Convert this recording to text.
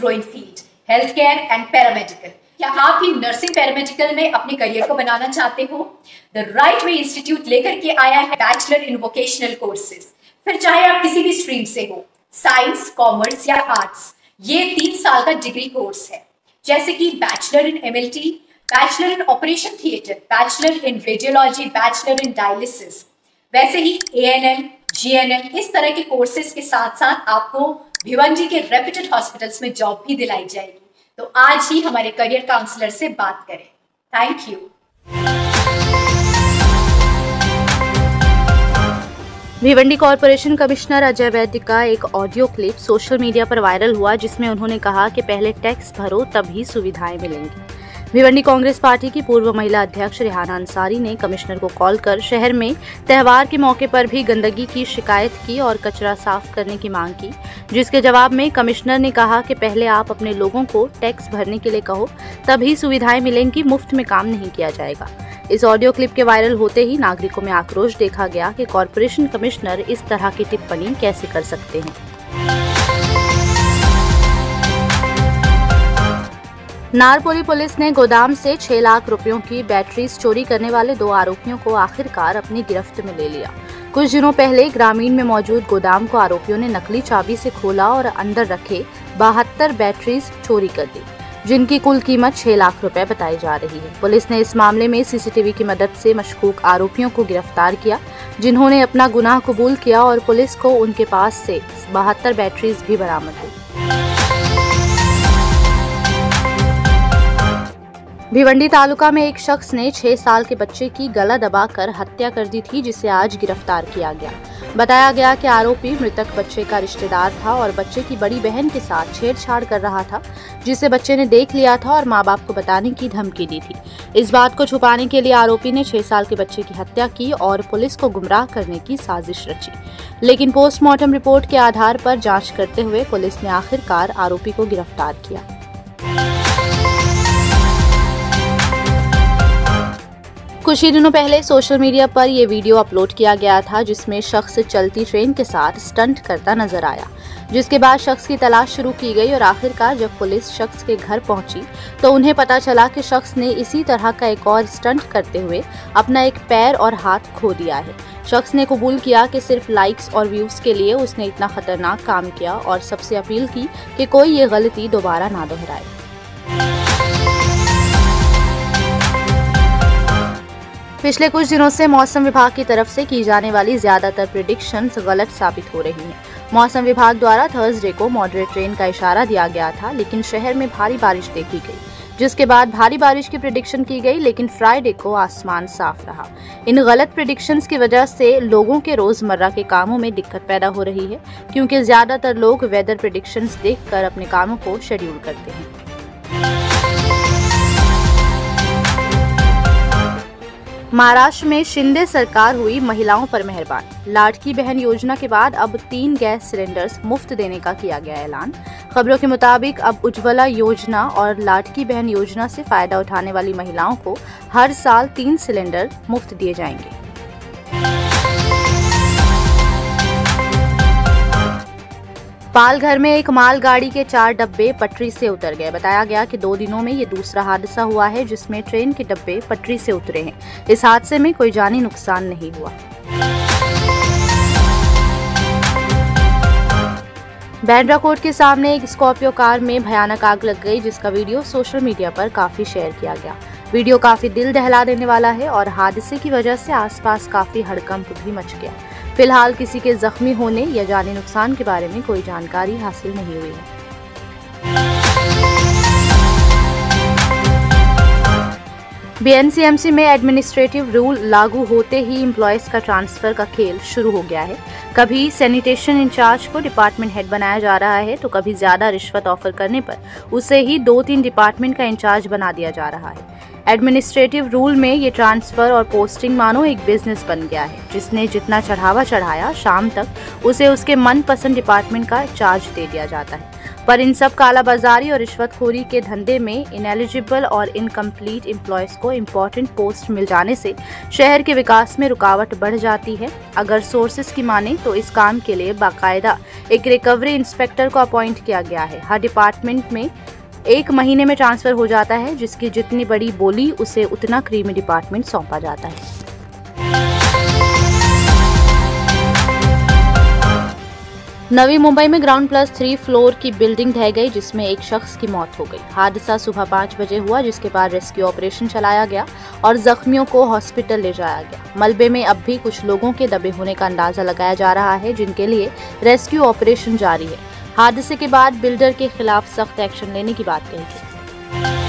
Growing field, health care and paramedical. क्या आप भी नर्सिंग पैरामेडिकल में अपने करियर को बनाना चाहते हो? द राइट वे इंस्टीट्यूट लेकर के आया है बैचलर इन वोकेशनल कोर्सेज। फिर चाहे आप किसी भी स्ट्रीम से हो, साइंस, कॉमर्स या आर्ट्स, ये 3 साल का डिग्री कोर्स है। जैसे कि bachelor in MLT, bachelor in operation theatre, bachelor in radiology, bachelor in dialysis. वैसे ही एएनएम, जीएनएम, इस तरह के कोर्सेज के साथ साथ आपको भिवंडी के रेप्यूटेड हॉस्पिटल्स में जॉब भी दिलाई जाएगी। तो आज ही हमारे करियर काउंसलर से बात करें। Thank you. Bhiwandi corporation commissioner Ajay वैद्य का एक ऑडियो क्लिप सोशल मीडिया पर वायरल हुआ, जिसमें उन्होंने कहा कि पहले टैक्स भरो तभी सुविधाएं मिलेंगी। भिवंडी कांग्रेस पार्टी की पूर्व महिला अध्यक्ष रेहाना अंसारी ने कमिश्नर को कॉल कर शहर में त्योहार के मौके पर भी गंदगी की शिकायत की और कचरा साफ करने की मांग की, जिसके जवाब में कमिश्नर ने कहा कि पहले आप अपने लोगों को टैक्स भरने के लिए कहो, तभी सुविधाएं मिलेंगी, मुफ्त में काम नहीं किया जाएगा। इस ऑडियो क्लिप के वायरल होते ही नागरिकों में आक्रोश देखा गया कि कॉरपोरेशन कमिश्नर इस तरह की टिप्पणी कैसे कर सकते हैं। नारपोली पुलिस ने गोदाम से 6 लाख रुपयों की बैटरीज चोरी करने वाले 2 आरोपियों को आखिरकार अपनी गिरफ्त में ले लिया। कुछ दिनों पहले ग्रामीण में मौजूद गोदाम को आरोपियों ने नकली चाबी से खोला और अंदर रखे 72 बैटरीज चोरी कर दी, जिनकी कुल कीमत 6 लाख रुपए बताई जा रही है। पुलिस ने इस मामले में सीसीटीवी की मदद से मशकूक आरोपियों को गिरफ्तार किया, जिन्होंने अपना गुनाह कबूल किया और पुलिस को उनके पास से 72 बैटरीज भी बरामद हुई। भिवंडी तालुका में एक शख्स ने 6 साल के बच्चे की गला दबाकर हत्या कर दी थी, जिसे आज गिरफ्तार किया गया। बताया गया कि आरोपी मृतक बच्चे का रिश्तेदार था और बच्चे की बड़ी बहन के साथ छेड़छाड़ कर रहा था, जिसे बच्चे ने देख लिया था और मां बाप को बताने की धमकी दी थी। इस बात को छुपाने के लिए आरोपी ने 6 साल के बच्चे की हत्या की और पुलिस को गुमराह करने की साजिश रची। लेकिन पोस्टमार्टम रिपोर्ट के आधार पर जाँच करते हुए पुलिस ने आखिरकार आरोपी को गिरफ्तार किया। कुछ ही दिनों पहले सोशल मीडिया पर यह वीडियो अपलोड किया गया था, जिसमें शख्स चलती ट्रेन के साथ स्टंट करता नजर आया, जिसके बाद शख्स की तलाश शुरू की गई और आखिरकार जब पुलिस शख्स के घर पहुंची तो उन्हें पता चला कि शख्स ने इसी तरह का एक और स्टंट करते हुए अपना एक पैर और हाथ खो दिया है। शख्स ने कबूल किया कि सिर्फ लाइक्स और व्यूज के लिए उसने इतना खतरनाक काम किया और सबसे अपील की कि कोई ये गलती दोबारा ना दोहराए। पिछले कुछ दिनों से मौसम विभाग की तरफ से की जाने वाली ज्यादातर प्रेडिक्शंस गलत साबित हो रही हैं। मौसम विभाग द्वारा थर्सडे को मॉडरेट रेन का इशारा दिया गया था, लेकिन शहर में भारी बारिश देखी गई, जिसके बाद भारी बारिश की प्रेडिक्शन की गई, लेकिन फ्राइडे को आसमान साफ रहा। इन गलत प्रेडिक्शंस की वजह से लोगों के रोजमर्रा के कामों में दिक्कत पैदा हो रही है, क्योंकि ज्यादातर लोग वेदर प्रेडिक्शंस देखकर अपने कामों को शेड्यूल करते हैं। महाराष्ट्र में शिंदे सरकार हुई महिलाओं पर मेहरबान। लाडकी बहन योजना के बाद अब 3 गैस सिलेंडर्स मुफ्त देने का किया गया ऐलान। खबरों के मुताबिक अब उज्ज्वला योजना और लाडकी बहन योजना से फायदा उठाने वाली महिलाओं को हर साल 3 सिलेंडर मुफ्त दिए जाएंगे। पालघर में एक मालगाड़ी के 4 डब्बे पटरी से उतर गए। बताया गया कि 2 दिनों में ये दूसरा हादसा हुआ है जिसमें ट्रेन के डब्बे पटरी से उतरे हैं। इस हादसे में कोई जानी नुकसान नहीं हुआ। बैंड्रा कोर्ट के सामने एक स्कॉर्पियो कार में भयानक आग लग गई, जिसका वीडियो सोशल मीडिया पर काफी शेयर किया गया। वीडियो काफी दिल दहला देने वाला है और हादसे की वजह से आसपास काफी हड़कंप भी मच गया। फिलहाल किसी के जख्मी होने या जानी नुकसान के बारे में कोई जानकारी हासिल नहीं हुई है। बीएनसीएमसी में एडमिनिस्ट्रेटिव रूल लागू होते ही एम्प्लॉयज का ट्रांसफर का खेल शुरू हो गया है। कभी सैनिटेशन इंचार्ज को डिपार्टमेंट हेड बनाया जा रहा है, तो कभी ज्यादा रिश्वत ऑफर करने पर उसे ही 2-3 डिपार्टमेंट का इंचार्ज बना दिया जा रहा है। एडमिनिस्ट्रेटिव रूल में ये ट्रांसफर और पोस्टिंग मानो एक बिजनेस बन गया है। जिसने जितना चढ़ावा चढ़ाया, शाम तक उसे उसके मनपसंद डिपार्टमेंट का चार्ज दे दिया जाता है। पर इन सब कालाबाजारी और रिश्वतखोरी के धंधे में इनएलिजिबल और इनकम्प्लीट एम्प्लॉयज को इम्पोर्टेंट पोस्ट मिल जाने से शहर के विकास में रुकावट बढ़ जाती है। अगर सोर्सेज की माने तो इस काम के लिए बाकायदा एक रिकवरी इंस्पेक्टर को अपॉइंट किया गया है। हर डिपार्टमेंट में 1 महीने में ट्रांसफर हो जाता है, जिसकी जितनी बड़ी बोली उसे उतना क्रीमी डिपार्टमेंट सौंपा जाता है। नवी मुंबई में ग्राउंड प्लस 3 फ्लोर की बिल्डिंग ढह गई, जिसमें एक शख्स की मौत हो गई। हादसा सुबह 5 बजे हुआ, जिसके बाद रेस्क्यू ऑपरेशन चलाया गया और जख्मियों को हॉस्पिटल ले जाया गया। मलबे में अब भी कुछ लोगों के दबे होने का अंदाजा लगाया जा रहा है, जिनके लिए रेस्क्यू ऑपरेशन जारी है। हादसे के बाद बिल्डर के खिलाफ सख्त एक्शन लेने की बात कही गई।